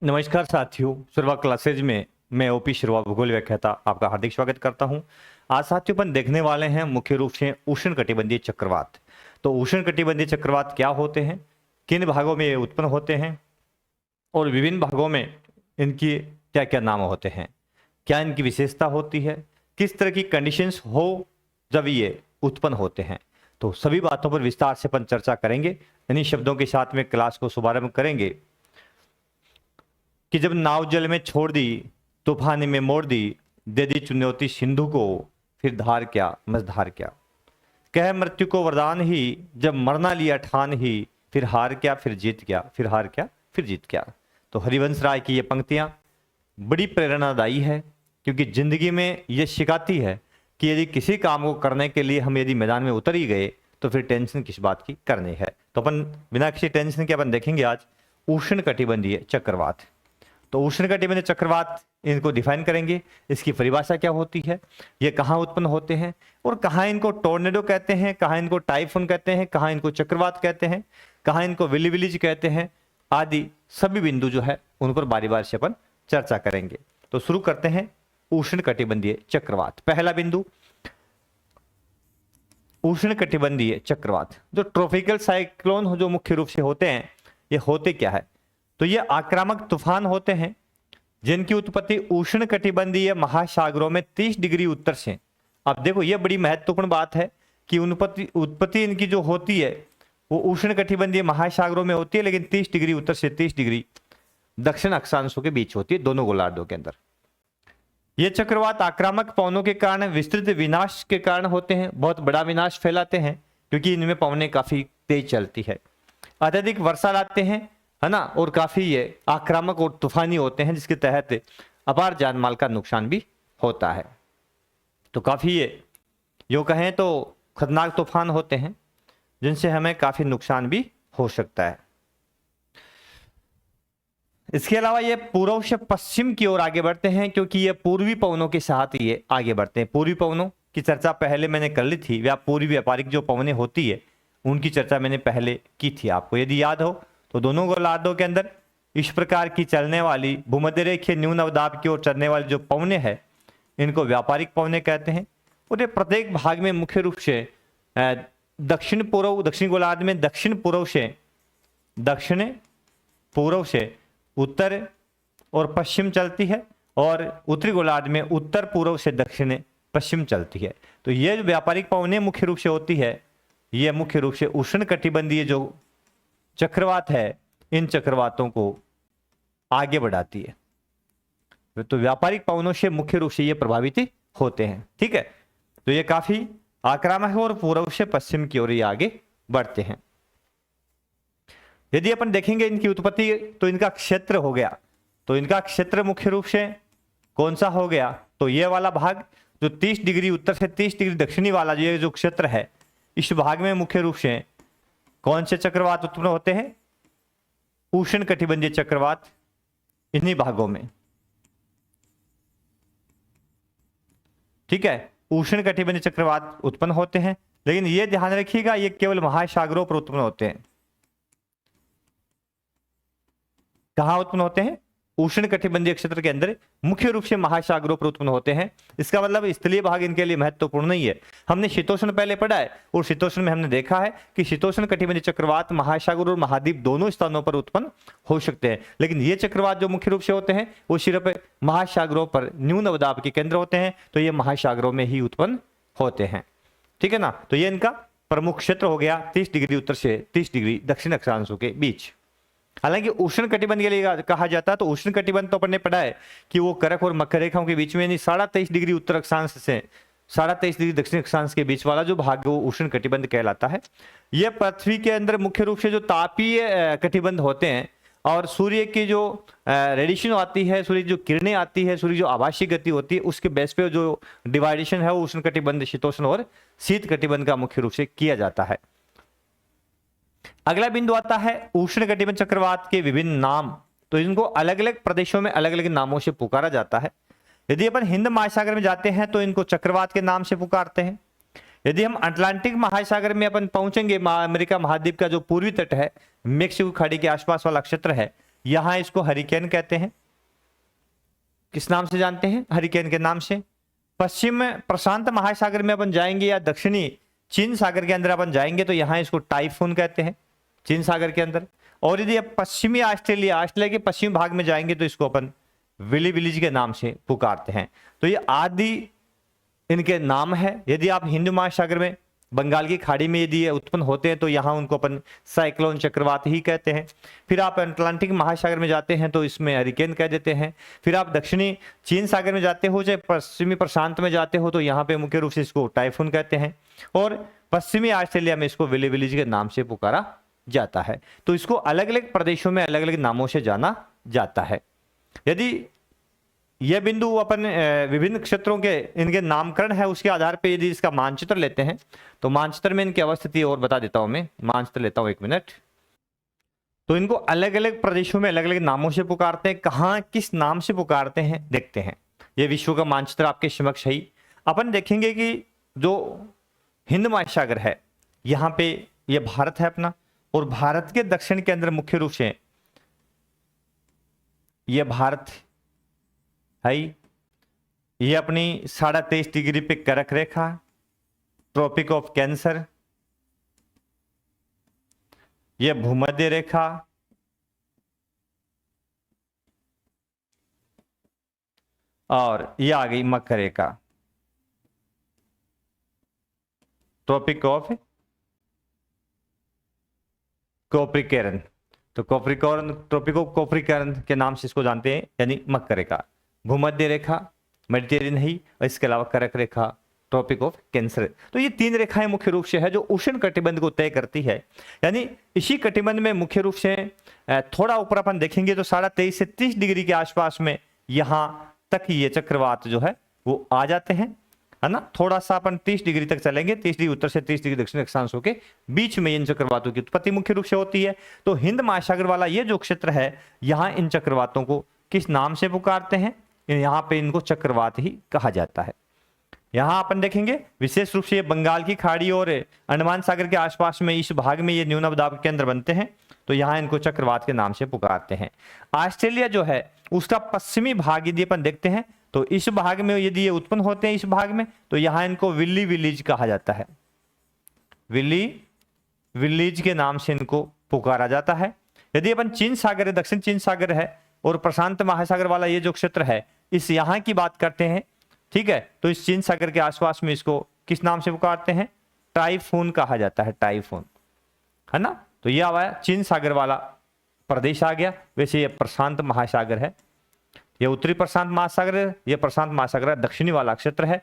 नमस्कार साथियों, शुरुआत क्लासेज में मैं ओपी शुरुआ भूगोल व्याख्याता आपका हार्दिक स्वागत करता हूं। आज साथियों अपन देखने वाले हैं मुख्य रूप से उष्णकटिबंधीय चक्रवात। तो उष्णकटिबंधीय चक्रवात क्या होते हैं, किन भागों में ये उत्पन्न होते हैं और विभिन्न भागों में इनकी क्या क्या नाम होते हैं, क्या इनकी विशेषता होती है, किस तरह की कंडीशंस हो जब ये उत्पन्न होते हैं। तो सभी बातों पर विस्तार से अपन चर्चा करेंगे। इन्हीं शब्दों के साथ में क्लास को शुभारंभ करेंगे कि जब नाव जल में छोड़ दी, तूफानी में मोड़ दी, दे दी चुनौती सिंधु को, फिर धार क्या मझधार क्या, कह मृत्यु को वरदान ही, जब मरना लिया ठान ही, फिर हार क्या फिर जीत क्या, फिर हार क्या फिर जीत क्या। तो हरिवंश राय की ये पंक्तियां बड़ी प्रेरणादायी है, क्योंकि जिंदगी में ये सिखाती है कि यदि किसी काम को करने के लिए हम यदि मैदान में उतर ही गए तो फिर टेंशन किस बात की करनी है। तो अपन बिना किसी टेंशन के अपन देखेंगे आज उष्णकटिबंधीय चक्रवात। तो उष्णकटिबंधीय चक्रवात इनको डिफाइन करेंगे, इसकी परिभाषा क्या होती है, ये कहाँ उत्पन्न होते हैं और कहाँ इनको टोर्नेडो कहते हैं, कहाँ इनको टाइफून कहते हैं, कहाँ इनको चक्रवात कहते हैं, कहाँ इनको विली विलीज कहते हैं, आदि सभी बिंदु जो है उन पर बारी बारी से अपन चर्चा करेंगे। तो शुरू करते हैं उष्णकटिबंधीय चक्रवात। पहला बिंदु उष्णकटिबंधीय चक्रवात। जो ट्रॉपिकल साइक्लोन जो मुख्य रूप से होते हैं, ये होते क्या है, तो ये आक्रामक तूफान होते हैं जिनकी उत्पत्ति उष्णकटिबंधीय महासागरों में 30 डिग्री उत्तर से। अब देखो ये बड़ी महत्वपूर्ण बात है कि उत्पत्ति इनकी जो होती है वो उष्णकटिबंधीय महासागरों में होती है, लेकिन 30 डिग्री उत्तर से 30 डिग्री दक्षिण अक्षांशों के बीच होती है, दोनों गोलार्धों के अंदर। ये चक्रवात आक्रामक पवनों के कारण विस्तृत विनाश के कारण होते हैं, बहुत बड़ा विनाश फैलाते हैं क्योंकि इनमें पवनें काफी तेज चलती है, अत्यधिक वर्षा लाते हैं, है ना, और काफी ये आक्रामक और तूफानी होते हैं, जिसके तहत अपार जान माल का नुकसान भी होता है। तो काफी ये जो कहें तो खतरनाक तूफान होते हैं जिनसे हमें काफी नुकसान भी हो सकता है। इसके अलावा ये पूर्व से पश्चिम की ओर आगे बढ़ते हैं क्योंकि ये पूर्वी पवनों के साथ ये आगे बढ़ते हैं। पूर्वी पवनों की चर्चा पहले मैंने कर ली थी, या पूर्वी व्यापारिक जो पवनें होती है उनकी चर्चा मैंने पहले की थी, आपको यदि याद हो तो। दोनों गोलार्धों के अंदर इस प्रकार की चलने वाली भूमध्य रेखीय न्यून अवदाब की ओर चलने वाली जो पवनें हैं इनको व्यापारिक पवनें कहते हैं। और ये प्रत्येक भाग में मुख्य रूप से दक्षिण गोलार्ध में दक्षिण पूर्व से उत्तर और पश्चिम चलती है, और उत्तरी गोलार्ध में उत्तर पूर्व से दक्षिण पश्चिम चलती है। तो ये जो व्यापारिक पवनें मुख्य रूप से होती है, ये मुख्य रूप से उष्णकटिबंधीय जो चक्रवात है इन चक्रवातों को आगे बढ़ाती है। तो व्यापारिक पवनों से मुख्य रूप से ये प्रभावित होते हैं, ठीक है। तो ये काफी आक्रामक है और पूर्व से पश्चिम की ओर ये आगे बढ़ते हैं। यदि अपन देखेंगे इनकी उत्पत्ति, तो इनका क्षेत्र हो गया, तो इनका क्षेत्र मुख्य रूप से कौन सा हो गया, तो ये वाला भाग जो 30 डिग्री उत्तर से 30 डिग्री दक्षिणी वाला ये जो क्षेत्र है, इस भाग में मुख्य रूप से कौन से चक्रवात उत्पन्न होते हैं, उष्णकटिबंधीय चक्रवात इन्हीं भागों में, ठीक है। उष्णकटिबंधीय चक्रवात उत्पन्न होते हैं, लेकिन यह ध्यान रखिएगा ये केवल महासागरों पर उत्पन्न होते हैं। कहां उत्पन्न होते हैं, उष्णकटिबंधीय क्षेत्र के अंदर मुख्य रूप से महासागरों पर उत्पन्न होते हैं। इसका मतलब स्थलीय भाग इनके लिए महत्वपूर्ण नहीं है। हमने शीतोष्ण पहले पढ़ा है, और शीतोष्ण में हमने देखा है कि शीतोष्ण कटिबंधीय चक्रवात महासागर और महाद्वीप दोनों स्थानों पर उत्पन्न हो सकते हैं, लेकिन ये चक्रवात जो मुख्य रूप से होते हैं वो सिर्फ महासागरों पर न्यून अवदाब के केंद्र होते हैं, तो ये महासागरों में ही उत्पन्न होते हैं, ठीक है ना। तो ये इनका प्रमुख क्षेत्र हो गया 30 डिग्री उत्तर से 30 डिग्री दक्षिण अक्षांशों के बीच। हालांकि उष्णकटिबंध के लिए कहा जाता है, तो उष्णकटिबंध तो अपन ने पढ़ा है कि वो करक और मकर रेखाओं के बीच में, यानी 23.5 डिग्री उत्तर अक्षांश से 23.5 डिग्री दक्षिण अक्षांश के बीच वाला जो भाग वो उष्णकटिबंध कहलाता है। यह पृथ्वी के अंदर मुख्य रूप से जो तापीय कटिबंध होते हैं, और सूर्य की जो रेडिएशन आती है, सूर्य जो किरणें आती है, सूर्य जो आभासी गति होती है, उसके बेस पे जो डिवाइडेशन है वो उष्णकटिबंध, शीतोष्ण और शीत कटिबंध का मुख्य रूप से किया जाता है। अगला बिंदु आता है उष्णकटिबंध चक्रवात के विभिन्न नाम। तो इनको अलग अलग प्रदेशों में अलग अलग नामों से पुकारा जाता है। यदि अपन हिंद महासागर में जाते हैं तो इनको चक्रवात के नाम से पुकारते हैं। यदि हम अटलांटिक महासागर में अपन पहुंचेंगे, अमेरिका महाद्वीप का जो पूर्वी तट है, मेक्सिको खाड़ी के आसपास वाला क्षेत्र है, यहां इसको हरिकेन कहते हैं। किस नाम से जानते हैं? हरिकेन के नाम से। पश्चिम प्रशांत महासागर में अपन जाएंगे या दक्षिणी चीन सागर के अंदर अपन जाएंगे तो यहां इसको टाइफून कहते हैं, चीन सागर के अंदर। और यदि आप पश्चिमी ऑस्ट्रेलिया के पश्चिमी भाग में जाएंगे तो इसको अपन विली विलीज के नाम से पुकारते हैं। तो ये आदि इनके नाम है। यदि आप हिंद महासागर में, बंगाल की खाड़ी में यदि ये उत्पन्न होते हैं तो यहाँ उनको अपन साइक्लोन, चक्रवात ही कहते हैं। फिर आप अटलांटिक महासागर में जाते हैं तो इसमें हरिकेन कह देते हैं। फिर आप दक्षिणी चीन सागर में जाते हो, चाहे पश्चिमी प्रशांत में जाते हो तो यहाँ पे मुख्य रूप से इसको टाइफून कहते हैं। और पश्चिमी ऑस्ट्रेलिया में इसको विली विलीज के नाम से पुकारा जाता है। तो इसको अलग अलग प्रदेशों में अलग अलग नामों से जाना जाता है। यदि यह बिंदु अपन विभिन्न क्षेत्रों के इनके नामकरण है उसके आधार पर यदि इसका मानचित्र लेते हैं तो मानचित्र में इनकी अवस्थिति और बता देता हूं मैं। मानचित्र लेता हूं, 1 मिनट। तो इनको अलग अलग प्रदेशों में अलग अलग नामों से पुकारते हैं। कहाँ किस नाम से पुकारते हैं देखते हैं। यह विश्व का मानचित्र आपके समक्ष है। अपन देखेंगे कि जो हिंद महासागर है यहाँ पे यह भारत है अपना, और भारत के दक्षिण के अंदर मुख्य रूप से यह भारत है। ये अपनी 23.5 डिग्री पे कर्क रेखा, ट्रॉपिक ऑफ कैंसर, ये भूमध्य रेखा, और ये आ गई मकर रेखा, ट्रॉपिक ऑफ कैप्रिकॉर्न। तो कैप्रिकॉर्न, ट्रॉपिक ऑफ कैप्रिकॉर्न के नाम से इसको जानते हैं, यानी मकर रेखा। भूमध्य रेखा मेडिटेरियन ही, और इसके अलावा कर्क रेखा, ट्रॉपिक ऑफ कैंसर। तो ये 3 रेखाएं मुख्य रूप से है जो उष्ण कटिबंध को तय करती है। यानी इसी कटिबंध में मुख्य रूप से थोड़ा ऊपर अपन देखेंगे तो 23.5 से 30 डिग्री के आसपास में यहां तक ये चक्रवात जो है वो आ जाते हैं, है ना। थोड़ा सा अपन 30 डिग्री तक चलेंगे, 30 डिग्री उत्तर से 30 डिग्री दक्षिण अक्षांशों के बीच में इन चक्रवातों की उत्पत्ति मुख्य रूप से होती है। तो हिंद महासागर वाला ये जो क्षेत्र है यहाँ इन चक्रवातों को किस नाम से पुकारते हैं? यहाँ पे इनको चक्रवात ही कहा जाता है। यहाँ अपन देखेंगे विशेष रूप से ये बंगाल की खाड़ी और अंडमान सागर के आसपास में इस भाग में ये न्यूनम दाब केंद्र बनते हैं, तो यहाँ इनको चक्रवात के नाम से पुकारते हैं। ऑस्ट्रेलिया जो है उसका पश्चिमी भाग यदि अपन देखते हैं तो इस भाग में यदि ये उत्पन्न होते हैं इस भाग में तो यहाँ इनको विली विलीज कहा जाता है। विली विलीज के नाम से इनको पुकारा जाता है। यदि अपन चीन सागर है, दक्षिण चीन सागर है और प्रशांत महासागर वाला ये जो क्षेत्र है इस यहाँ की बात करते हैं, ठीक है, तो इस चीन सागर के आसपास में इसको किस नाम से पुकारते हैं? टाइफून कहा जाता है, टाइफून, है ना। तो ये आया चीन सागर वाला प्रदेश आ गया। वैसे ये प्रशांत महासागर है, ये उत्तरी प्रशांत महासागर है, ये प्रशांत महासागर दक्षिणी वाला क्षेत्र है,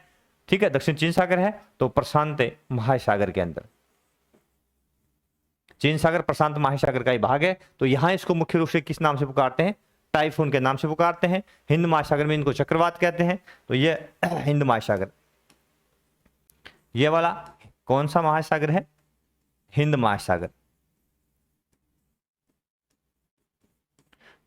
ठीक है। दक्षिण चीन सागर है तो प्रशांत महासागर के अंदर चीन सागर प्रशांत महासागर का ही भाग है। तो यहां इसको मुख्य रूप से किस नाम से पुकारते हैं? टाइफून के नाम से पुकारते हैं। हिंद महासागर में इनको चक्रवात कहते हैं। तो ये हिंद महासागर, ये वाला कौन सा महासागर है? हिंद महासागर।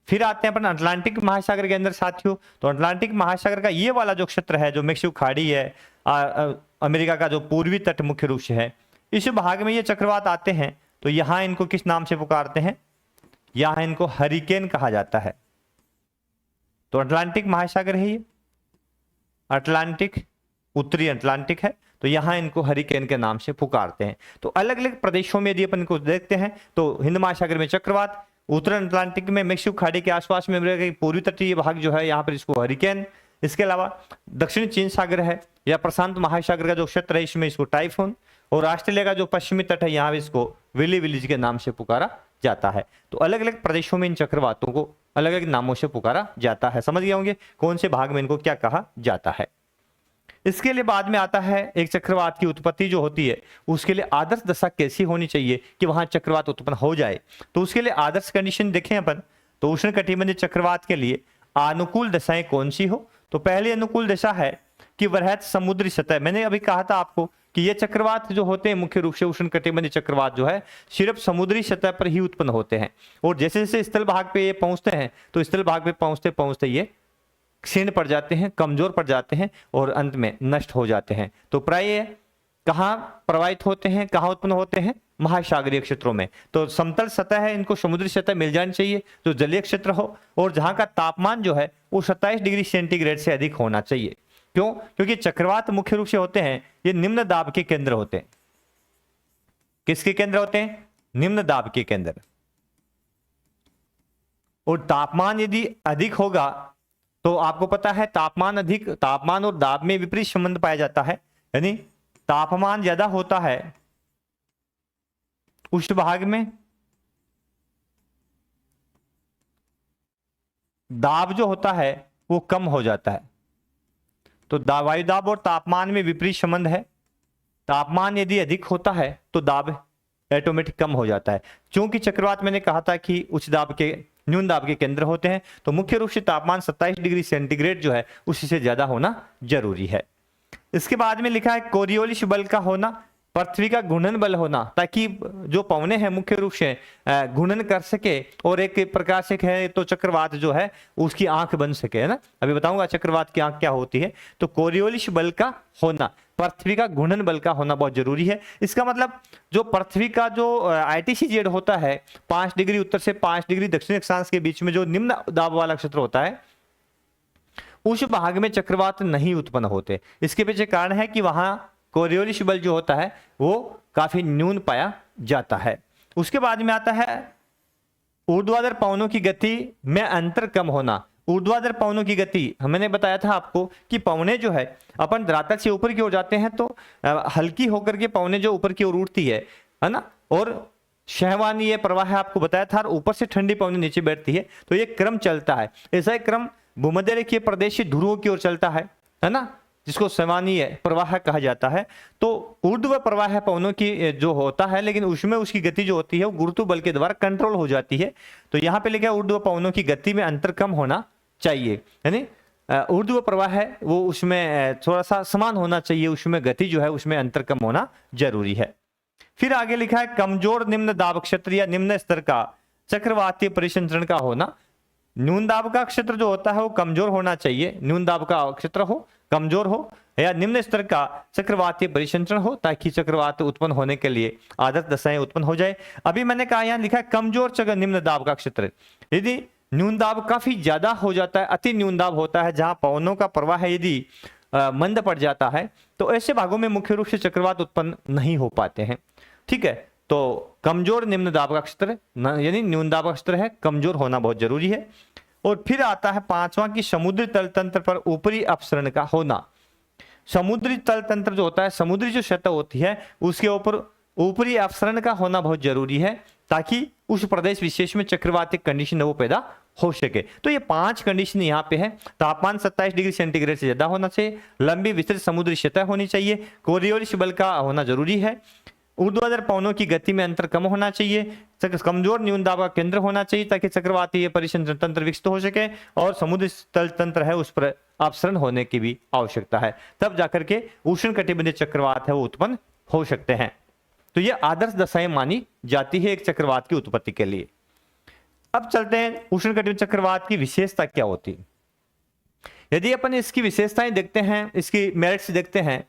फिर आते हैं अपन अटलांटिक महासागर के अंदर साथियों। तो अटलांटिक महासागर का ये वाला जो क्षेत्र है जो मेक्सिको खाड़ी है, अमेरिका का जो पूर्वी तट मुख्य रूप से है, इस भाग में ये चक्रवात आते हैं। तो यहां इनको किस नाम से पुकारते हैं? यहां इनको हरिकेन कहा जाता है। तो अटलांटिक महासागर है ये, अटलांटिक, उत्तरी अटलांटिक है, तो यहां इनको हरिकेन के नाम से पुकारते हैं। तो अलग अलग प्रदेशों में यदि अपन को देखते हैं तो हिंद महासागर में चक्रवात, उत्तर अटलांटिक में मेक्सिको खाड़ी के आसपास में अमेरिका की पूर्वी तटीय भाग जो है यहाँ पर इसको हरिकेन, इसके अलावा दक्षिण चीन सागर है या प्रशांत महासागर का जो क्षेत्र है इसमें इसको टाइफून, और ऑस्ट्रेलिया का जो पश्चिमी तट है यहाँ इसको विली विलीज के नाम से पुकारा जाता है। तो अलग अलग प्रदेशों में इन चक्रवातों को अलग अलग नामों से पुकारा जाता है। समझ गए होंगे कौन से भाग में इनको क्या कहा जाता है। इसके लिए बाद में आता है एक चक्रवात की उत्पत्ति जो होती है उसके लिए आदर्श दशा कैसी होनी चाहिए कि वहां चक्रवात उत्पन्न हो जाए। तो उसके लिए आदर्श कंडीशन देखें अपन, तो उष्ण कटिबंधीय चक्रवात के लिए अनुकूल दशाएं कौन सी हो? तो पहली अनुकूल दशा है कि वृहत समुद्री सतह, मैंने अभी कहा था आपको कि ये चक्रवात जो होते हैं मुख्य रूप से उष्ण कटिबंधीय चक्रवात जो है सिर्फ समुद्री सतह पर ही उत्पन्न होते हैं, और जैसे जैसे स्थल भाग पे ये पहुंचते हैं तो स्थल भाग पे पहुंचते पहुंचते ये क्षीण पड़ जाते हैं, कमजोर पड़ जाते हैं और अंत में नष्ट हो जाते हैं। तो प्राय कहाँ प्रवाहित होते हैं, कहाँ उत्पन्न होते हैं, महासागरीय क्षेत्रों में। तो समतल सतह है, इनको समुद्री सतह मिल जानी चाहिए जो जलीय क्षेत्र हो, और जहां का तापमान जो है वो 27 डिग्री सेंटीग्रेड से अधिक होना चाहिए। क्यों? क्योंकि चक्रवात मुख्य रूप से होते हैं ये निम्न दाब के केंद्र होते हैं। किसके केंद्र होते हैं? निम्न दाब के केंद्र। और तापमान यदि अधिक होगा तो आपको पता है तापमान अधिक, तापमान और दाब में विपरीत संबंध पाया जाता है। यानी तापमान ज्यादा होता है उस भाग में, दाब जो होता है वो कम हो जाता है। तो वायु दाब और तापमान में विपरीत संबंध है। तापमान यदि अधिक होता है तो दाब ऑटोमेटिक कम हो जाता है। क्योंकि चक्रवात मैंने कहा था कि उच्च दाब के, न्यून दाब के केंद्र होते हैं, तो मुख्य रूप से तापमान 27 डिग्री सेंटीग्रेड जो है उसी से ज्यादा होना जरूरी है। इसके बाद में लिखा है कोरियोलिस बल का होना, पृथ्वी का घूर्णन बल होना, ताकि जो पवने हैं मुख्य रूप से घूर्णन कर सके और एक प्रकार से कहे तो चक्रवात जो है उसकी आंख बन सके, है ना। अभी बताऊंगा चक्रवात की आंख क्या होती है। तो कोरियोलिस बल का होना, पृथ्वी का घूर्णन बल का होना बहुत जरूरी है। इसका मतलब जो पृथ्वी का जो ITCZ होता है 5 डिग्री उत्तर से 5 डिग्री दक्षिण अक्षांश के बीच में जो निम्न दाब वाला क्षेत्र होता है, उस भाग में चक्रवात नहीं उत्पन्न होते। इसके पीछे कारण है कि वहां कोरियोलिस बल जो होता है वो काफी न्यून पाया जाता है। उसके बाद में आता है ऊर्ध्वाधर पवनों की गति में अंतर कम होना। ऊर्ध्वाधर पवनों की गति, मैंने बताया था आपको कि पवने जो है अपन धरातल से ऊपर की ओर जाते हैं तो हल्की होकर के पवने जो ऊपर की ओर उठती है ना, और शहवानी प्रवाह आपको बताया था, ऊपर से ठंडी पवने नीचे बैठती है। तो ये क्रम चलता है। ऐसा एक क्रम भूमध्य रेखीय प्रदेश से ध्रुवों की ओर चलता है ना, जिसको शहवानी प्रवाह कहा जाता है। तो ऊर्ध्व प्रवाह पवनों की जो होता है, लेकिन उसमें उसकी गति जो होती है वो गुरुत्व बल के द्वारा कंट्रोल हो जाती है। तो यहाँ पे लिखा है ऊर्ध्व पवनों की गति में अंतर कम होना चाहिए, यानी ऊर्ध्व प्रवाह है वो उसमें थोड़ा सा समान होना चाहिए, उसमें गति जो है उसमें अंतर कम होना जरूरी है। फिर आगे लिखा है कमजोर निम्न दाब क्षेत्र या निम्न स्तर का चक्रवातीय परिसंचरण का होना। न्यून दाब का क्षेत्र जो होता है वो कमजोर होना चाहिए, न्यून दाब का क्षेत्र हो कमजोर हो, या निम्न स्तर का चक्रवातीय परिसंचरण हो, ताकि चक्रवात उत्पन्न होने के लिए आदर्श दशाएं उत्पन्न हो जाए। अभी मैंने कहा यहाँ लिखा है कमजोर निम्न दाब का क्षेत्र। यदि न्यून दाब काफी ज्यादा हो जाता है, अति न्यून दाब होता है, जहां पवनों का प्रवाह यदि मंद पड़ जाता है, तो ऐसे भागों में मुख्य रूप से चक्रवात उत्पन्न नहीं हो पाते हैं। ठीक है, तो कमजोर निम्न दाब का क्षेत्र यानी न्यून दाब का क्षेत्र है, कमजोर होना बहुत जरूरी है। और फिर आता है पांचवा की समुद्री तल तंत्र पर ऊपरी अपसरण का होना। समुद्री तल तंत्र जो होता है, समुद्री जो सतह होती है उसके ऊपर ऊपरी अपसरण का होना बहुत जरूरी है, ताकि उस प्रदेश विशेष में चक्रवाती कंडीशन वो पैदा हो सके। तो ये 5 कंडीशन यहाँ पे है। तापमान 27 डिग्री सेंटीग्रेड से ज्यादा होना चाहिए, लंबी विस्तृत समुद्री सतह होनी चाहिए, कोरियोलिस बल का होना जरूरी है, ऊर्ध्वाधर पवनों की गति में अंतर कम होना चाहिए, कमजोर न्यून दाब का केंद्र होना चाहिए ताकि चक्रवातीय परिसंचरण तंत्र विकसित हो सके, और समुद्री तल तंत्र है उस पर अपसरण होने की भी आवश्यकता है, तब जाकर के उष्ण कटिबंधीय चक्रवात है वो उत्पन्न हो सकते हैं। तो ये आदर्श दशाएं मानी जाती है एक चक्रवात की उत्पत्ति के लिए। अब चलते हैं उष्ण कटिबंधीय चक्रवात की विशेषता क्या होती है। यदि अपन इसकी विशेषताएं देखते हैं, इसकी मेरिट्स देखते हैं,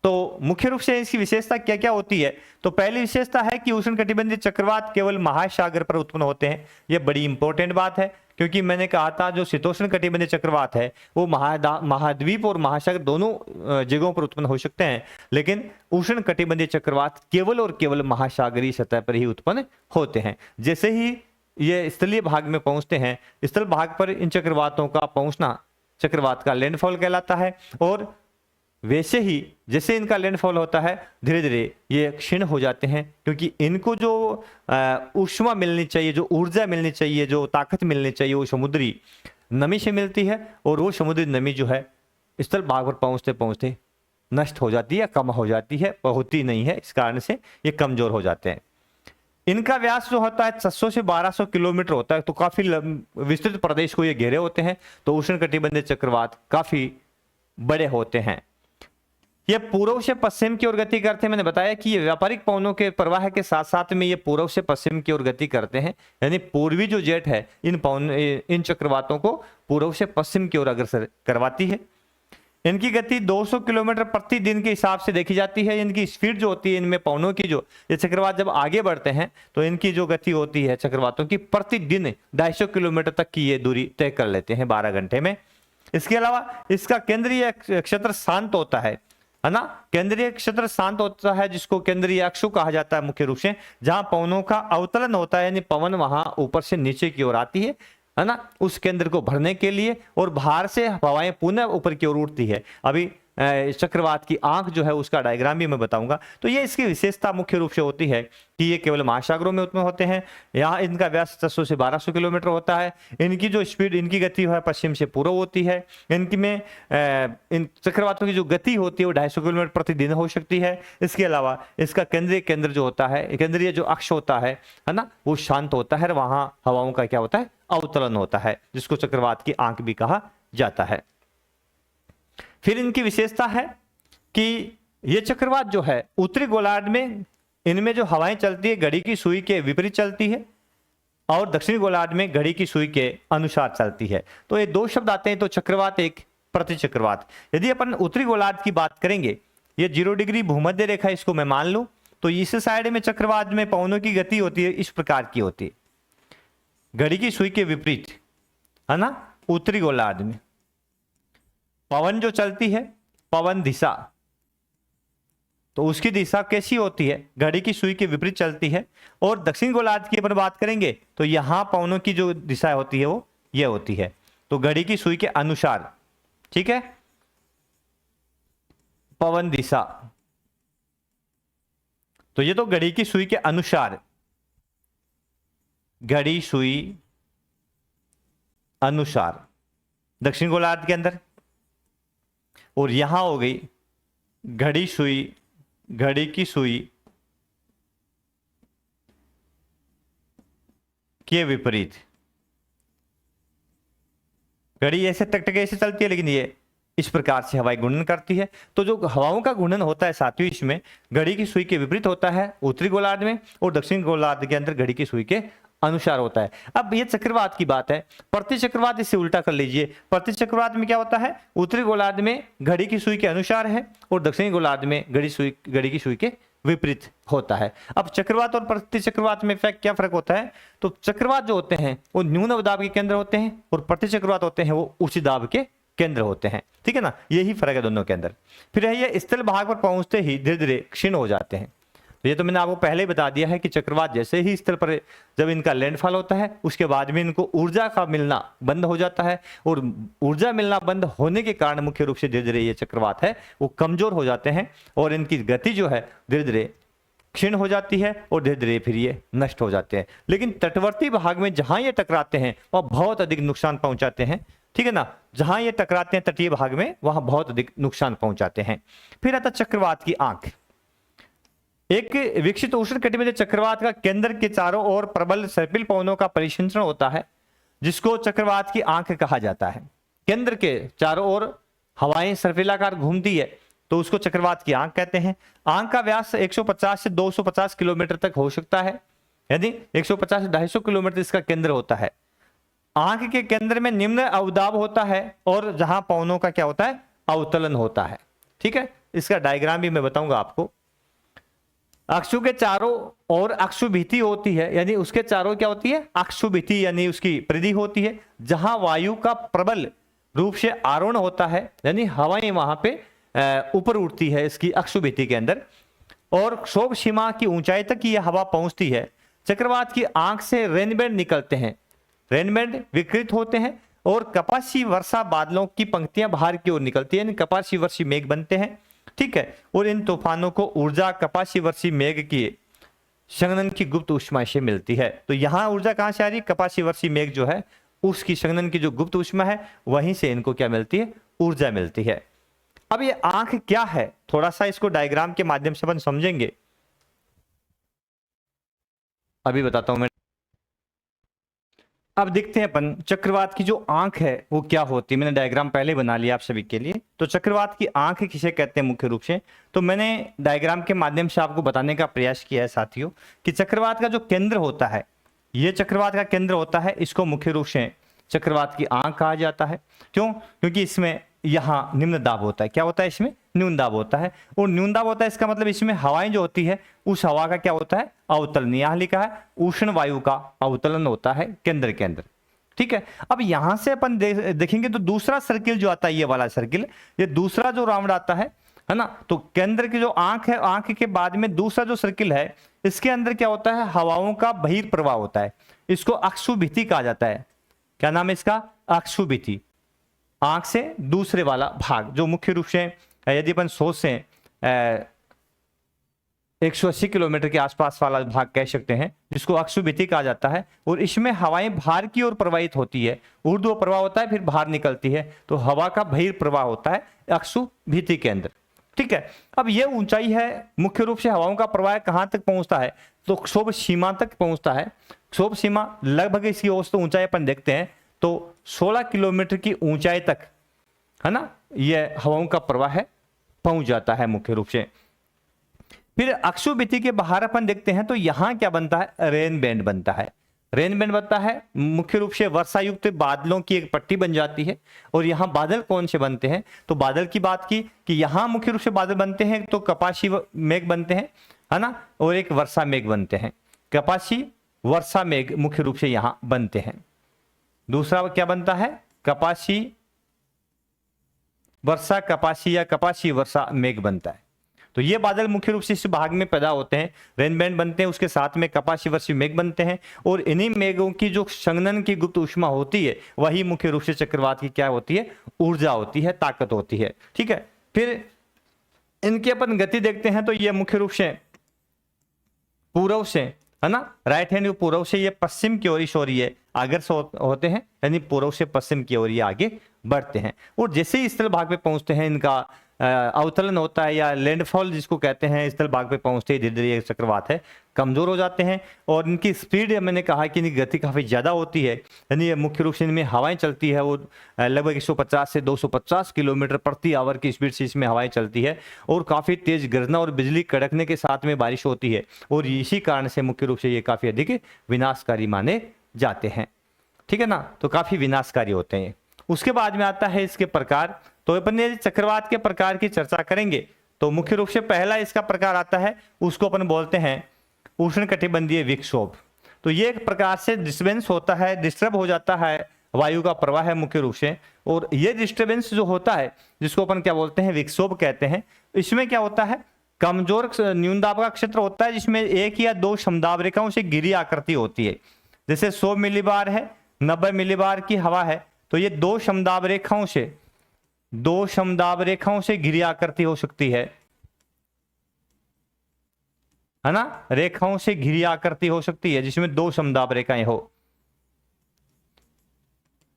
तो मुख्य रूप से इसकी विशेषता क्या क्या होती है। तो पहली विशेषता है कि उष्ण कटिबंधीय चक्रवात केवल महासागर पर उत्पन्न होते हैं। यह बड़ी इंपॉर्टेंट बात है, क्योंकि मैंने कहा था जो शीतोष्ण कटिबंधीय चक्रवात है वो महाद्वीप और महासागर दोनों जगहों पर उत्पन्न हो सकते हैं, लेकिन उष्ण कटिबंधीय चक्रवात केवल और केवल महासागरीय सतह पर ही उत्पन्न होते हैं। जैसे ही ये स्थलीय भाग में पहुंचते हैं, स्थल भाग पर इन चक्रवातों का पहुंचना चक्रवात का लैंडफॉल कहलाता है, और वैसे ही जैसे इनका लैंडफॉल होता है धीरे धीरे ये क्षीण हो जाते हैं, क्योंकि इनको जो ऊष्मा मिलनी चाहिए, जो ऊर्जा मिलनी चाहिए, जो ताकत मिलनी चाहिए वो समुद्री नमी से मिलती है, और वो समुद्री नमी जो है स्थल भाग पर पहुंचते पहुंचते नष्ट हो जाती है, कम हो जाती है, होती नहीं है। इस कारण से ये कमजोर हो जाते हैं। इनका व्यास जो होता है 600 से 1200 किलोमीटर होता है, तो काफी विस्तृत प्रदेश को ये घेरे होते हैं। तो उष्ण कटिबंधीय चक्रवात काफी बड़े होते हैं। ये पूर्व से पश्चिम की ओर गति करते हैं। मैंने बताया कि ये व्यापारिक पवनों के प्रवाह के साथ साथ में ये पूर्व से पश्चिम की ओर गति करते हैं, यानी पूर्वी जो जेट है इन चक्रवातों को पूर्व से पश्चिम की ओर अग्रसर करवाती है। इनकी गति 200 किलोमीटर प्रति दिन के हिसाब से देखी जाती है। इनकी स्पीड जो होती है इनमें पवनों की, जो ये चक्रवात जब आगे बढ़ते हैं तो इनकी जो गति होती है चक्रवातों की, प्रतिदिन 250 किलोमीटर तक की ये दूरी तय कर लेते हैं 12 घंटे में। इसके अलावा इसका केंद्रीय क्षेत्र शांत होता है ना, केंद्रीय क्षेत्र शांत होता है जिसको केंद्रीय अक्षु कहा जाता है मुख्य रूप से, जहां पवनों का अवतरण होता है, यानी पवन वहां ऊपर से नीचे की ओर आती है ना, उस केंद्र को भरने के लिए, और बाहर से हवाएं पुनः ऊपर की ओर उठती है। अभी चक्रवात की आंख जो है उसका डायग्राम भी मैं बताऊंगा। तो ये इसकी विशेषता मुख्य रूप से होती है कि ये केवल महासागरों में उत्पन्न होते हैं। यहाँ इनका व्यास 600 से 1200 किलोमीटर होता है। इनकी जो स्पीड, इनकी गति है पश्चिम से पूर्व होती है। इनकी में इन चक्रवातों की जो गति होती है वो 250 किलोमीटर प्रतिदिन हो सकती है। इसके अलावा इसका केंद्रीय केंद्र जो होता है, केंद्रीय जो अक्ष होता है ना, वो शांत होता है। वहां हवाओं का क्या होता है, अवतरण होता है, जिसको चक्रवात की आंख भी कहा जाता है। फिर इनकी विशेषता है कि ये चक्रवात जो है उत्तरी गोलार्ध में, इनमें जो हवाएं चलती है घड़ी की सुई के विपरीत चलती है, और दक्षिणी गोलार्ध में घड़ी की सुई के अनुसार चलती है। तो ये दो शब्द आते हैं, तो चक्रवात एक प्रति चक्रवात। यदि अपन उत्तरी गोलार्ध की बात करेंगे, ये 0 डिग्री भूमध्य रेखा इसको मैं मान लूं, तो इस साइड में चक्रवात में पवनों की गति होती है इस प्रकार की होती है, घड़ी की सुई के विपरीत, है ना। उत्तरी गोलार्ध में पवन जो चलती है, पवन दिशा, तो उसकी दिशा कैसी होती है, घड़ी की सुई के विपरीत चलती है। और दक्षिण गोलार्ध की अपन बात करेंगे तो यहां पवनों की जो दिशा होती है वो ये होती है, तो घड़ी की सुई के अनुसार, ठीक है, पवन दिशा। तो ये तो घड़ी की सुई के अनुसार, घड़ी सुई अनुसार दक्षिण गोलार्ध के अंदर, और यहां हो गई घड़ी सुई, घड़ी की सुई के विपरीत। घड़ी ऐसे टकटक ऐसे चलती है, लेकिन ये इस प्रकार से हवाएं घूर्णन करती है। तो जो हवाओं का घूर्णन होता है साथियों, इसमें घड़ी की सुई के विपरीत होता है उत्तरी गोलार्ध में, और दक्षिण गोलार्ध के अंदर घड़ी की सुई के अनुसार होता है। अब ये चक्रवात की बात है, प्रति चक्रवात इससे उल्टा कर लीजिए। प्रति चक्रवात में क्या होता है, उत्तरी गोलार्ध में घड़ी की सुई के अनुसार है, और दक्षिणी गोलार्ध में घड़ी की सुई के विपरीत होता है। अब चक्रवात और प्रति चक्रवात में क्या फर्क होता है, तो चक्रवात जो होते हैं वो न्यून दाब के केंद्र होते हैं, और प्रति चक्रवात होते हैं वो उच्च दाब के केंद्र होते हैं, ठीक है ना। यही फर्क है दोनों के अंदर। फिर ये स्थल भाग पर पहुंचते ही धीरे धीरे क्षीण हो जाते हैं। तो ये तो मैंने आपको पहले ही बता दिया है कि चक्रवात जैसे ही स्थल पर जब इनका लैंडफॉल होता है, उसके बाद में इनको ऊर्जा का मिलना बंद हो जाता है, और ऊर्जा मिलना बंद होने के कारण मुख्य रूप से धीरे धीरे ये चक्रवात है वो कमजोर हो जाते हैं, और इनकी गति जो है धीरे धीरे क्षीण हो जाती है, और धीरे धीरे फिर ये नष्ट हो जाते हैं। लेकिन तटवर्ती भाग में जहां ये टकराते हैं वह बहुत अधिक नुकसान पहुंचाते हैं, ठीक है ना। जहां ये टकराते हैं तटीय भाग में, वहां बहुत अधिक नुकसान पहुंचाते हैं। फिर आता चक्रवात की आंख। एक विकसित उष्णकटिबंधीय चक्रवात का केंद्र के चारों ओर प्रबल सर्पिल पवनों का परिसंचरण होता है, जिसको चक्रवात की आंख कहा जाता है। केंद्र के चारों ओर हवाएं सर्पिलाकार घूमती है, तो उसको चक्रवात की आंख कहते हैं। आंख का व्यास 150 से 250 किलोमीटर तक हो सकता है, यदि 150 से 250 किलोमीटर इसका केंद्र होता है। आंख के केंद्र में निम्न अवदाब होता है, और जहां पवनों का क्या होता है, अवतलन होता है, ठीक है। इसका डायग्राम भी मैं बताऊंगा आपको। अक्षु के चारों ओर अक्षुभिति होती है, यानी उसके चारों क्या होती है, अक्षुभिति, यानी उसकी परिधि होती है, जहां वायु का प्रबल रूप से आरोहण होता है, यानी हवाएं वहां पे ऊपर उठती है इसकी अक्षुभिति के अंदर, और क्षोभ सीमा की ऊंचाई तक यह हवा पहुंचती है। चक्रवात की आंख से रेनबैंड निकलते हैं, रेनबैंड विकृत होते हैं, और कपासी वर्षा बादलों की पंक्तियां बाहर की ओर निकलती है, यानी कपासी वर्षी मेघ बनते हैं, ठीक है। और इन तूफानों को ऊर्जा कपासी वर्षी मेघ की संघनन की गुप्त ऊष्मा से मिलती है। तो यहां ऊर्जा कहां से आ रही, कपासी वर्षी मेघ जो है उसकी संघनन की जो गुप्त ऊष्मा है, वहीं से इनको क्या मिलती है, ऊर्जा मिलती है। अब ये आंख क्या है, थोड़ा सा इसको डायग्राम के माध्यम से अपन समझेंगे। अभी बताता हूं मैं। अब देखते हैं अपन चक्रवात की जो आंख है वो क्या होती है। मैंने डायग्राम पहले बना लिया आप सभी के लिए। तो चक्रवात की आंख किसे कहते हैं मुख्य रूप से, तो मैंने डायग्राम के माध्यम से आपको बताने का प्रयास किया है साथियों, कि चक्रवात का जो केंद्र होता है, ये चक्रवात का केंद्र होता है, इसको मुख्य रूप से चक्रवात की आंख कहा जाता है। क्यों, क्योंकि इसमें यहाँ निम्न दाब होता है। क्या होता है इसमें? न्यून दाब होता है। और न्यून दाब होता है इसका मतलब इसमें हवाएं जो होती है उस हवा का क्या होता है? अवतलन। यहाँ लिखा है उष्ण वायु का अवतलन होता है केंद्र के अंदर। ठीक है, अब यहां से अपन देखेंगे तो दूसरा सर्किल जो आता है, ये वाला सर्किल, ये दूसरा जो राउंड आता है ना, तो केंद्र की जो आंख है, आंख के बाद में दूसरा जो सर्किल है, इसके अंदर क्या होता है? हवाओं का बहिर्प्रवाह होता है। इसको अक्षुभिति कहा जाता है। क्या नाम है इसका? अक्षुभिति। आंख से दूसरे वाला भाग जो मुख्य रूप से यदि अपन सोचें 180 किलोमीटर के आसपास वाला भाग कह सकते हैं, जिसको अक्षुभिति कहा जाता है। और इसमें हवाएं बाहर की ओर प्रवाहित होती है, ऊर्ध्व प्रवाह होता है, फिर बाहर निकलती है, तो हवा का बहिर्प्रवाह होता है अक्षुभिति के अंदर। ठीक है, अब ये ऊंचाई है, मुख्य रूप से हवाओं का प्रवाह कहां तक पहुंचता है? तो क्षोभ सीमा तक पहुंचता है। क्षोभ सीमा लगभग इसकी औसत ऊंचाई अपन देखते हैं तो 16 किलोमीटर की ऊंचाई तक, है ना, यह हवाओं का प्रवाह है पहुंच जाता है मुख्य रूप से। फिर अक्षुभिति के बाहर अपन देखते हैं तो यहां क्या बनता है? रेन बैंड बनता है। रेन बैंड बनता है मुख्य रूप से वर्षा युक्त बादलों की एक पट्टी बन जाती है। और यहाँ बादल कौन से बनते हैं? तो बादल की बात की कि यहाँ मुख्य रूप से बादल बनते हैं तो कपासी मेघ बनते हैं, है ना, और एक वर्षा मेघ बनते हैं। कपासी वर्षा मेघ मुख्य रूप से यहाँ बनते हैं। दूसरा क्या बनता है? कपासी वर्षा, कपासी या कपासी वर्षा मेघ बनता है। तो ये बादल मुख्य रूप से इस भाग में पैदा होते हैं, रेन बैंड बनते हैं, उसके साथ में कपासी वर्षी मेघ बनते हैं। और इन्हीं मेघों की जो संघनन की गुप्त ऊष्मा होती है, वही मुख्य रूप से चक्रवात की क्या होती है? ऊर्जा होती है, ताकत होती है। ठीक है, फिर इनकी अपन गति देखते हैं तो ये मुख्य रूप से पूर्व से, है ना, राइट हैंड पूर्व से ये पश्चिम की ओर इस ओर ये अग्रसर होते हैं, यानी पूर्व से पश्चिम की ओर ये आगे बढ़ते हैं। और जैसे ही स्थल भाग पे पहुंचते हैं, इनका अवतलन होता है या लैंडफॉल जिसको कहते हैं, स्थल भाग पे पहुंचते ही धीरे धीरे ये चक्रवात है कमजोर हो जाते हैं। और इनकी स्पीड, मैंने कहा कि इनकी गति काफी ज्यादा होती है, यानी ये मुख्य रूप से इनमें हवाएं चलती है वो लगभग 150 से 250 किलोमीटर प्रति आवर की स्पीड से इसमें हवाएं चलती है। और काफी तेज गर्जना और बिजली कड़कने के साथ में बारिश होती है। और इसी कारण से मुख्य रूप से ये काफी अधिक विनाशकारी माने जाते हैं। ठीक है ना, तो काफी विनाशकारी होते हैं। उसके बाद में आता है इसके प्रकार। तो अपन यदि चक्रवात के प्रकार की चर्चा करेंगे तो मुख्य रूप से पहला इसका प्रकार आता है, उसको अपन बोलते हैं उष्णकटिबंधीय विक्षोभ। तो ये एक प्रकार से डिस्टर्बेंस होता है, डिस्टर्ब हो जाता है वायु का प्रवाह है मुख्य रूप से। और ये डिस्टर्बेंस जो होता है, जिसको अपन क्या बोलते हैं? विक्षोभ कहते हैं। इसमें क्या होता है? कमजोर न्यून दाब का क्षेत्र होता है, जिसमें एक या दो समदाब रेखाओं से घिरी आकृति होती है। जैसे 100 मिलीबार है, 90 मिलीबार की हवा है, तो ये दो समदाब रेखाओं से घिरी आकृति हो सकती है ना, रेखाओं से घिरी आकृति हो सकती है जिसमें दो समदाब रेखाएं हो।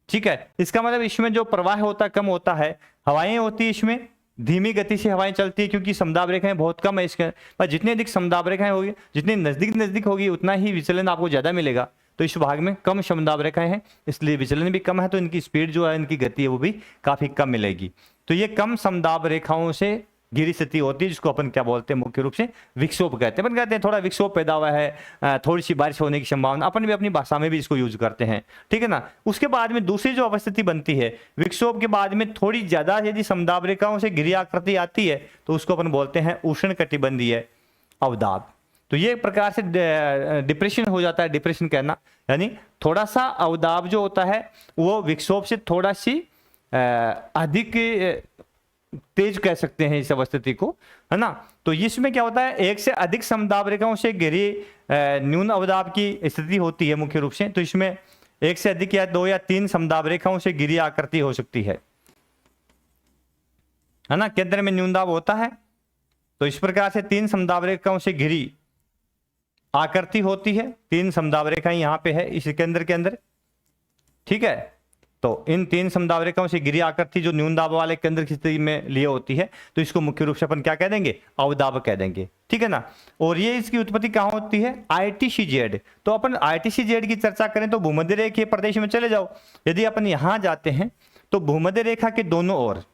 ठीक है, इसका मतलब इसमें जो प्रवाह होता है कम होता है, हवाएं होती है इसमें धीमी गति से हवाएं चलती है, क्योंकि समदाब रेखाएं बहुत कम है इसके। पर जितनी अधिक समदाब रेखाएं होगी, जितनी नजदीक होगी, उतना ही विचलन आपको ज्यादा मिलेगा। तो इस भाग में कम समदाब रेखाएं हैं, इसलिए विचलन भी कम है, तो इनकी स्पीड जो है, इनकी गति है, वो भी काफी कम मिलेगी। तो ये कम समदाब रेखाओं से घिरी स्थिति होती है, जिसको अपन क्या बोलते हैं? मुख्य रूप से विक्षोभ कहते हैं। अपन कहते हैं थोड़ा विक्षोभ पैदा हुआ है, थोड़ी सी बारिश होने की संभावना, अपन भी अपनी भाषा में भी इसको यूज करते हैं। ठीक है ना। उसके बाद में दूसरी जो अवस्थिति बनती है, विक्षोभ के बाद में थोड़ी ज्यादा यदि समदाब रेखाओं से घिरी आकृति आती है, तो उसको अपन बोलते हैं उष्णकटिबंधीय अवदाब। तो ये एक प्रकार से डिप्रेशन हो जाता है। डिप्रेशन कहना यानी थोड़ा सा अवदाब जो होता है वो विक्षोभ से थोड़ा सी अधिक तेज कह सकते हैं इस अवस्थिति को, है ना। तो इसमें क्या होता है? एक से अधिक समदाब रेखाओं से घिरी न्यून अवदाब की स्थिति होती है मुख्य रूप से। तो इसमें एक से अधिक या दो या तीन समदाब रेखाओं से घिरी आकृति हो सकती है ना। केंद्र में न्यून दाब होता है, तो इस प्रकार से तीन समदाब रेखाओं से घिरी आकृति होती है। तीन समदाब रेखाएं यहाँ पे है इस केंद्र के अंदर। ठीक है, तो इन तीन समदाब रेखाओं से घिरी आकृति जो न्यून दाब वाले केंद्र की स्थिति में लिए होती है, तो इसको मुख्य रूप से अपन क्या कह देंगे? अवदाब कह देंगे। ठीक है ना। और ये इसकी उत्पत्ति कहाँ होती है? ITCZ। तो अपन ITCZ की चर्चा करें तो भूमध्य रेखीय प्रदेश में चले जाओ। यदि अपन यहाँ जाते हैं तो भूमध्य रेखा के दोनों ओर,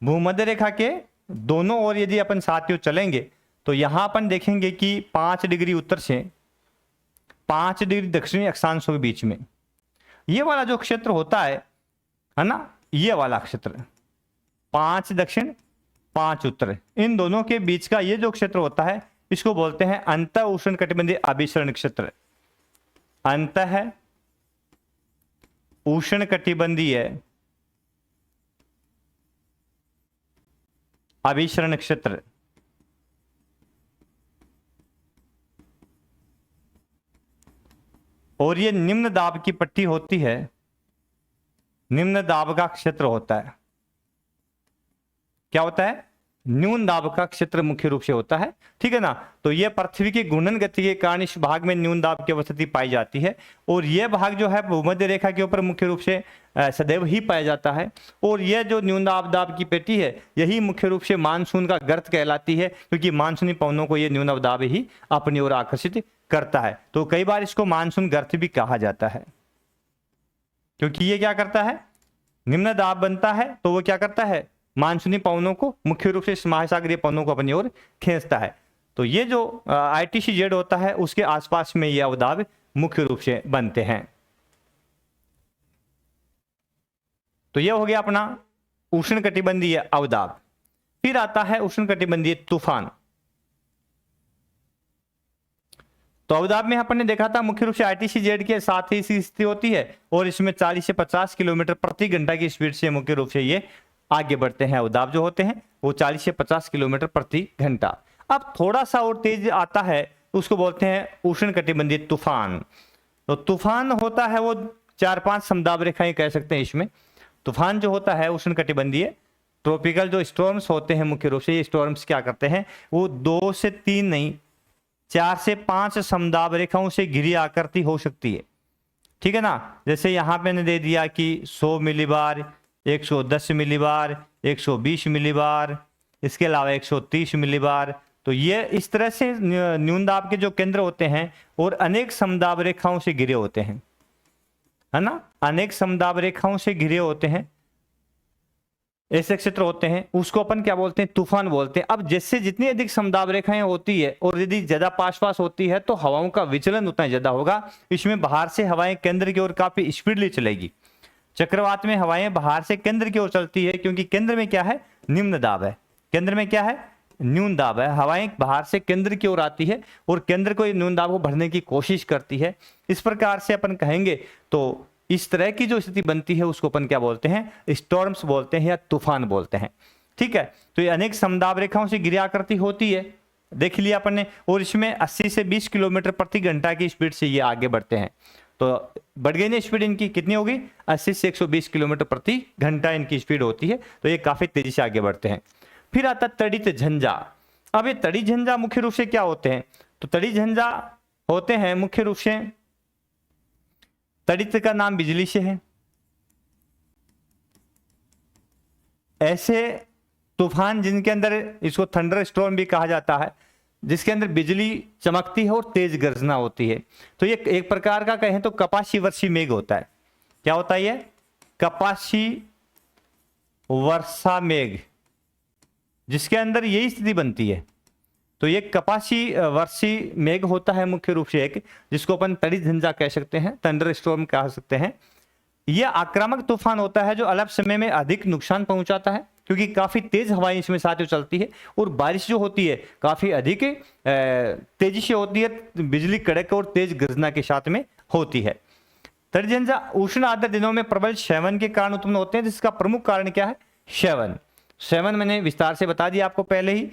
भूमध्य रेखा के दोनों ओर यदि अपन साथियों चलेंगे तो यहां अपन देखेंगे कि 5 डिग्री उत्तर से 5 डिग्री दक्षिणी अक्षांशों के बीच में ये वाला जो क्षेत्र होता है ना, ये वाला क्षेत्र, 5 दक्षिण 5 उत्तर, इन दोनों के बीच का ये जो क्षेत्र होता है इसको बोलते हैं अंत उष्ण कटिबंधीय अभिसरण क्षेत्र। अंत उष्ण कटिबंधीय अभिसरण क्षेत्र। और ये निम्न दाब की पट्टी होती है, निम्न दाब का क्षेत्र होता है। क्या होता है? न्यून दाब का क्षेत्र मुख्य रूप से होता है, ठीक है ना। तो यह पृथ्वी की घूर्णन गति के कारण इस भाग में न्यून दाब की अवस्थिति पाई जाती है, और यह भाग जो है भूमध्य रेखा के ऊपर मुख्य रूप से सदैव ही पाया जाता है। और यह जो न्यून दाब की पेटी है यही मुख्य रूप से मानसून का गर्त कहलाती है, क्योंकि मानसूनी पवनों को यह न्यून दाब ही अपनी ओर आकर्षित करता है। तो कई बार इसको मानसून गर्त भी कहा जाता है, क्योंकि ये क्या करता है, निम्न दाब बनता है तो वो क्या करता है, मानसूनी पवनों को मुख्य रूप से महासागरीय पवनों को अपनी ओर खींचता है। तो ये जो ITCZ होता है उसके आसपास में ये अवदाब मुख्य रूप से बनते हैं। तो ये हो गया अपना उष्णकटिबंधीय अवदाब। फिर आता है उष्णकटिबंधीय तूफान। तो अवदाब में अपन ने देखा था मुख्य रूप से ITCZ के साथ ही इसकी स्थिति होती है, और इसमें 40 से 50 किलोमीटर प्रति घंटा की स्पीड से मुख्य रूप से ये आगे बढ़ते हैं। अवदाब जो होते हैं वो 40 से 50 किलोमीटर प्रति घंटा। अब थोड़ा सा और तेज आता है तो उसको बोलते हैं उष्णकटिबंधीय तूफान। तो तूफान होता है वो 4-5 समदाब रेखाएं कह सकते हैं इसमें। तूफान जो होता है उष्णकटिबंधीय ट्रॉपिकल जो स्टॉर्म्स होते हैं मुख्य रूप से, ये स्टॉर्म्स क्या करते हैं, वो 2 से 3 नहीं 4 से 5 समदाब रेखाओं से घिरी आकृति हो सकती है, ठीक है ना। जैसे यहाँ पे मैंने दे दिया कि 100 मिलीबार, 110 मिलीबार, 120 मिलीबार, इसके अलावा 130 मिलीबार। तो ये इस तरह से न्यून दाब के जो केंद्र होते हैं और अनेक समदाब रेखाओं से घिरे होते हैं, है ना, अनेक समदाब रेखाओं से घिरे होते हैं, ऐसे क्षेत्र होते हैं, उसको अपन क्या बोलते हैं, तूफान बोलते हैं। अब जैसे जितनी अधिक समदाब रेखाएं होती है और यदि ज्यादा पास पास होती है तो हवाओं का विचलन उतना ज्यादा होगा। इसमें बाहर से हवाएं केंद्र की ओर काफी स्पीडली चलेगी। चक्रवात में हवाएं बाहर से केंद्र की ओर चलती है, क्योंकि केंद्र में क्या है, निम्न दाब है, केंद्र में क्या है, न्यून दाब है। हवाएं बाहर से केंद्र की ओर आती है और केंद्र को न्यून दाब को भरने की कोशिश करती है। इस प्रकार से अपन कहेंगे तो इस तरह की जो स्थिति बनती है उसको अपन क्या बोलते हैं, स्टॉर्म्स बोलते हैं या तूफान बोलते हैं, ठीक है। तो ये अनेक समदाब रेखाओं से घिरी आकृति होती है, देख लिया अपन ने, और इसमें 80 से 20 किलोमीटर प्रति घंटा की स्पीड से ये आगे बढ़ते हैं। तो बढ़ गई ना स्पीड इनकी, कितनी होगी, 80 से 120 किलोमीटर प्रति घंटा इनकी स्पीड होती है। तो ये काफी तेजी से आगे बढ़ते हैं। फिर आता तड़ित झंझा। अब ये तड़ी झंझा मुख्य रूप से क्या होते हैं, तो तड़ी झंझा होते हैं मुख्य रूप से, तड़ित का नाम बिजली से है। ऐसे तूफान जिनके अंदर, इसको थंडर स्टॉर्म भी कहा जाता है, जिसके अंदर बिजली चमकती है और तेज गर्जना होती है। तो ये एक प्रकार का कहें तो कपासी वर्षी मेघ होता है। क्या होता है ये, कपासी वर्षा मेघ, जिसके अंदर यही स्थिति बनती है। तो ये कपासी वर्षी मेघ होता है मुख्य रूप से एक, जिसको अपन तड़ी झंझा कह सकते हैं, थंडर स्टॉर्म कह सकते हैं। यह आक्रामक तूफान होता है जो अल्प समय में अधिक नुकसान पहुंचाता है, क्योंकि काफी तेज हवाएं इसमें साथ चलती है और बारिश जो होती है काफी अधिक तेजी से होती है, बिजली कड़क और तेज गर्जना के साथ में होती है। तड़ी झंझा उष्ण आर्द्र दिनों में प्रबल सेवन के कारण उत्पन्न होते हैं, जिसका प्रमुख कारण क्या है, सेवन मैंने विस्तार से बता दिया आपको पहले ही।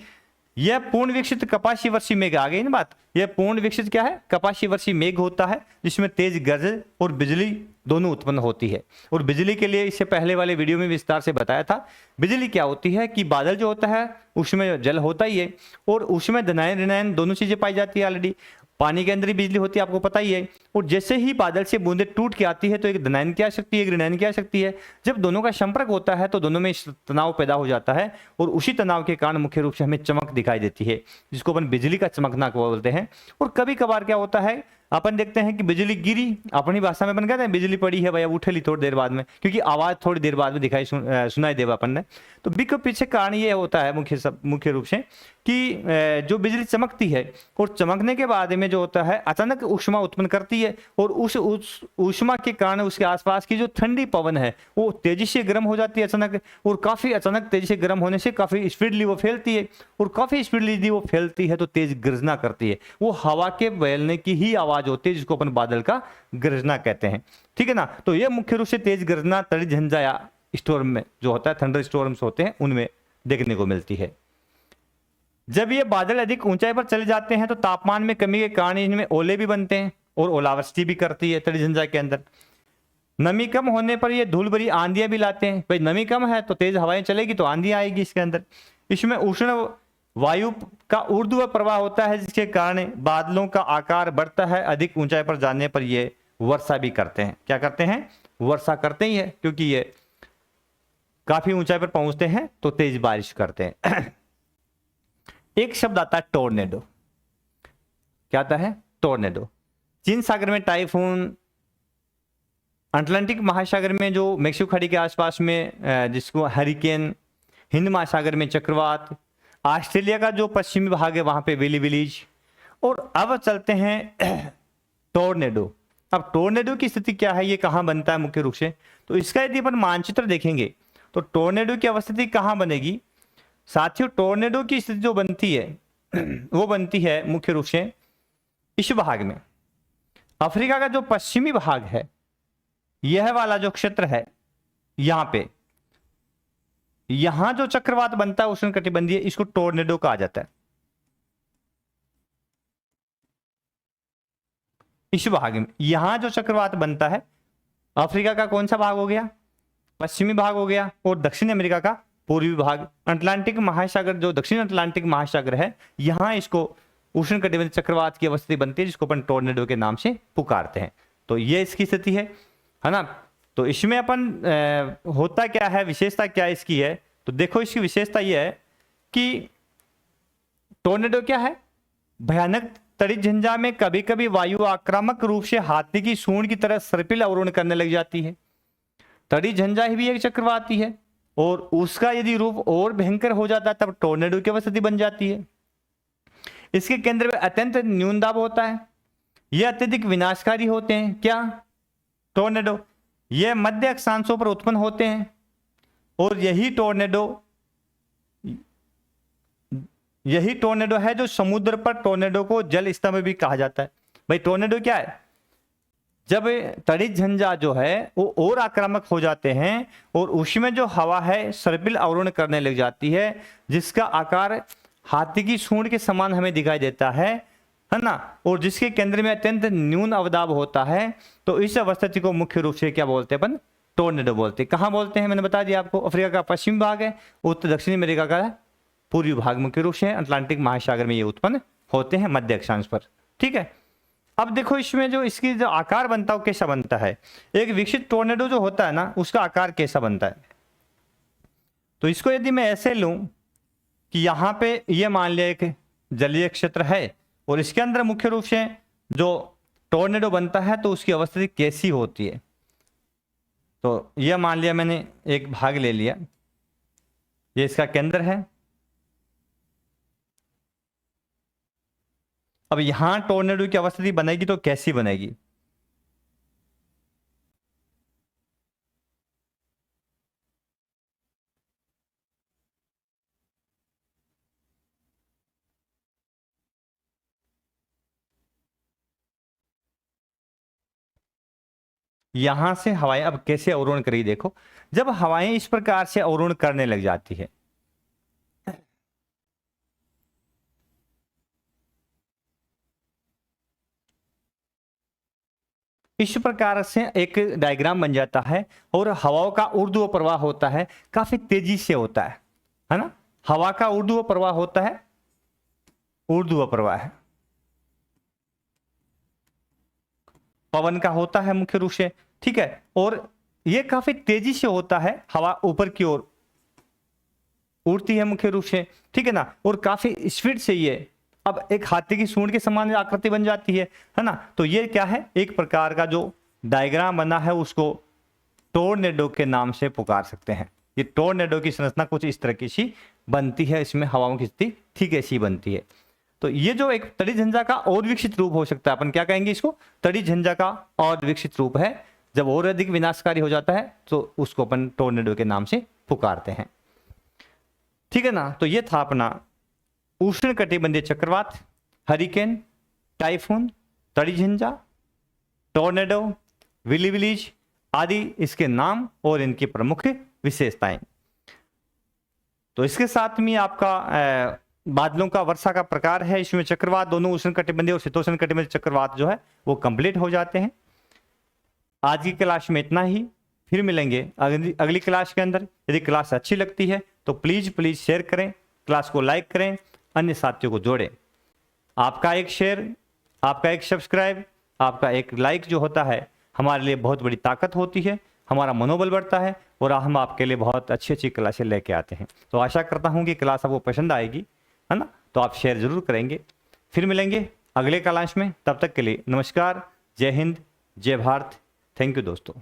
यह पूर्ण विकसित कपासी वर्षी मेघ, आ गई ना बात, यह पूर्ण विकसित क्या है, कपासी वर्षी मेघ होता है, जिसमें तेज गरज और बिजली दोनों उत्पन्न होती है। और बिजली के लिए इससे पहले वाले वीडियो में विस्तार से बताया था। बिजली क्या होती है कि बादल जो होता है उसमें जल होता ही है, और उसमें धनायन ऋणायन दोनों चीजें पाई जाती है। ऑलरेडी पानी के अंदर ही बिजली होती है, आपको पता ही है। और जैसे ही बादल से बूंदें टूट के आती है तो एक धनायन की आ सकती है, एक ऋणायन की आ सकती है। जब दोनों का संपर्क होता है तो दोनों में तनाव पैदा हो जाता है, और उसी तनाव के कारण मुख्य रूप से हमें चमक दिखाई देती है, जिसको अपन बिजली का चमकना बोलते हैं। और कभी कभार क्या होता है अपन देखते हैं कि बिजली गिरी, अपनी भाषा में अपन कहते हैं बिजली पड़ी है भाई, अब उठेली थोड़ी देर बाद में, क्योंकि आवाज थोड़ी देर बाद में सुनाई देगा अपन ने। तो बी के पीछे कारण ये होता है मुख्य रूप से कि जो बिजली चमकती है और चमकने के बाद में जो होता है अचानक ऊष्मा उत्पन्न करती है, और उस ऊष्मा के कारण उसके आसपास की जो ठंडी पवन है वो तेजी से गर्म हो जाती है अचानक, और काफी अचानक तेजी से गर्म होने से काफी स्पीडली वो फैलती है, और काफी स्पीडली यदि वो फैलती है तो तेज गर्जना करती है। वो हवा के बहलने की ही आवाज होती है जिसको अपन बादल का गर्जना कहते हैं, ठीक है ना। तो ये मुख्य रूप से तेज गर्जना तड़ी झंझा या स्टॉर्म में जो होता है, थंडर स्टॉर्म्स होते हैं, उनमें देखने को मिलती है। जब ये बादल अधिक ऊंचाई पर चले जाते हैं तो तापमान में कमी के कारण इनमें ओले भी बनते हैं और ओलावृष्टि भी करती है तड़ी झंझा के अंदर। नमी कम होने पर ये धूल भरी आंधियां भी लाते हैं, भाई नमी कम है तो तेज हवाएं चलेगी तो आंधी आएगी इसके अंदर। इसमें उष्ण वायु का ऊर्ध्व प्रवाह होता है जिसके कारण बादलों का आकार बढ़ता है, अधिक ऊंचाई पर जाने पर ये वर्षा भी करते हैं। क्या करते हैं? वर्षा करते ही है, क्योंकि ये काफी ऊंचाई पर पहुंचते हैं तो तेज बारिश करते हैं। एक शब्द आता है टोर्नेडो। क्या आता है? टोर्नेडो। चीन सागर में टाइफून, अटलांटिक महासागर में जो मेक्सिको खाड़ी के आसपास में जिसको हरिकेन, हिंद महासागर में चक्रवात, ऑस्ट्रेलिया का जो पश्चिमी भाग है वहां पे वेली विलीज। और अब चलते हैं टोर्नेडो। अब टोर्नेडो की स्थिति क्या है, ये कहां बनता है मुख्य रूप से? तो इसका यदि अपन मानचित्र देखेंगे तो टोर्नेडो की अवस्थिति कहां बनेगी साथियों? टोर्नेडो की स्थिति जो बनती है वो बनती है मुख्य रूप से इस भाग में, अफ्रीका का जो पश्चिमी भाग है, यह वाला जो क्षेत्र है, यहां पे यहां जो चक्रवात बनता है उष्णकटिबंधीय, इसको टोर्नेडो कहा जाता है। इस भाग में यहां जो चक्रवात बनता है, अफ्रीका का कौन सा भाग हो गया? पश्चिमी भाग हो गया, और दक्षिण अमेरिका का पूर्वी भाग, अटलांटिक महासागर जो दक्षिण अटलांटिक महासागर है, यहां इसको उष्णकटिबंधीय चक्रवात की अवस्थिति बनती है जिसको अपन टोर्नेडो के नाम से पुकारते हैं। तो ये इसकी स्थिति है ना। तो इसमें अपन होता क्या है, विशेषता क्या इसकी है? तो देखो इसकी विशेषता यह है कि टोर्नेडो क्या है? भयानक तड़ी झंझा में कभी कभी वायु आक्रामक रूप से हाथी की सूंड की तरह सर्पिल अवरोध करने लग जाती है। तड़ी झंझा ही भी एक चक्रवात ही है, और उसका यदि रूप और भयंकर हो जाता है तब टोर्नेडो की अवस्थिति बन जाती है। इसके केंद्र में अत्यंत न्यून दाब होता है, यह अत्यधिक विनाशकारी होते हैं। क्या? टोर्नेडो। यह मध्य अक्षांशों पर उत्पन्न होते हैं, और यही टोर्नेडो है जो समुद्र पर टोर्नेडो को जल स्तंभ भी कहा जाता है। भाई टोर्नेडो क्या है? जब तड़ी झंझा जो है वो और आक्रामक हो जाते हैं और उसमें जो हवा है सर्पिल अवरोध करने लग जाती है, जिसका आकार हाथी की सूंड के समान हमें दिखाई देता है ना, और जिसके केंद्र में अत्यंत न्यून अवदाब होता है, तो इस अवस्थिति को मुख्य रूप से क्या बोलते हैं अपन? टोर्नेडो बोलते हैं। कहां बोलते हैं? मैंने बता दिया आपको, अफ्रीका का पश्चिमी भाग है, उत्तर दक्षिणी अमेरिका का पूर्वी भाग मुख्य रूप से अटलांटिक महासागर में ये उत्पन्न होते हैं मध्य अक्षांश पर। ठीक है। अब देखो इसमें जो इसकी जो आकार बनता है वो कैसा बनता है? एक विकसित टोर्नेडो जो होता है ना, उसका आकार कैसा बनता है? तो इसको यदि मैं ऐसे लूं कि यहां पे ये मान लिया एक जलीय क्षेत्र है और इसके अंदर मुख्य रूप से जो टोर्नेडो बनता है तो उसकी अवस्थिति कैसी होती है? तो यह मान लिया मैंने एक भाग ले लिया, ये इसका केंद्र है। अब यहां टोर्नेडो की अवस्थिति बनेगी तो कैसी बनेगी? यहां से हवाएं अब कैसे अवरोध करेगी? देखो, जब हवाएं इस प्रकार से अवरोध करने लग जाती है, इस प्रकार से एक डायग्राम बन जाता है और हवाओं का ऊर्ध्व प्रवाह होता है, काफी तेजी से होता है ना। हवा का ऊर्ध्व प्रवाह होता है, ऊर्ध्व प्रवाह है, पवन का होता है मुख्य रूप से। ठीक है। और यह काफी तेजी से होता है, हवा ऊपर की ओर उड़ती है मुख्य रूप से। ठीक है ना। और काफी स्पीड से ये अब एक हाथी की सूंड के समान आकृति बन जाती है ना। तो ये क्या है, एक प्रकार का जो डायग्राम बना है उसको टोर्नेडो के नाम से पुकार सकते हैं। ये टोर्नेडो की संरचना कुछ इस तरह की सी बनती है, इसमें हवाओं की स्थिति ठीक ऐसी बनती है। तो ये जो एक तड़ी झंझा का और विकसित रूप हो सकता है, अपन क्या कहेंगे इसको, तड़ी झंझा का और विकसित रूप है। जब और अधिक विनाशकारी हो जाता है तो उसको अपन टोर्नेडो के नाम से पुकारते हैं, ठीक है ना। तो ये था अपना उष्णकटिबंधीय चक्रवात, हरिकेन, टाइफून, तड़ी झंझा, टोर्नेडो, विली विलीज आदि इसके नाम और इनकी प्रमुख विशेषताएं। तो इसके साथ में आपका बादलों का वर्षा का प्रकार है, इसमें चक्रवात दोनों उष्णकटिबंधीय और शीतोष्ण कटिबंधीय चक्रवात जो है वो कंप्लीट हो जाते हैं। आज की क्लास में इतना ही, फिर मिलेंगे अगली क्लास के अंदर। यदि क्लास अच्छी लगती है तो प्लीज शेयर करें, क्लास को लाइक करें, अन्य साथियों को जोड़ें। आपका एक शेयर, आपका एक सब्सक्राइब, आपका एक लाइक जो होता है हमारे लिए बहुत बड़ी ताकत होती है, हमारा मनोबल बढ़ता है और हम आपके लिए बहुत अच्छी अच्छी क्लासें लेके आते हैं। तो आशा करता हूँ कि क्लास आपको पसंद आएगी, है ना। तो आप शेयर जरूर करेंगे। फिर मिलेंगे अगले क्लास में, तब तक के लिए नमस्कार, जय हिंद, जय भारत। थैंक यू दोस्तों।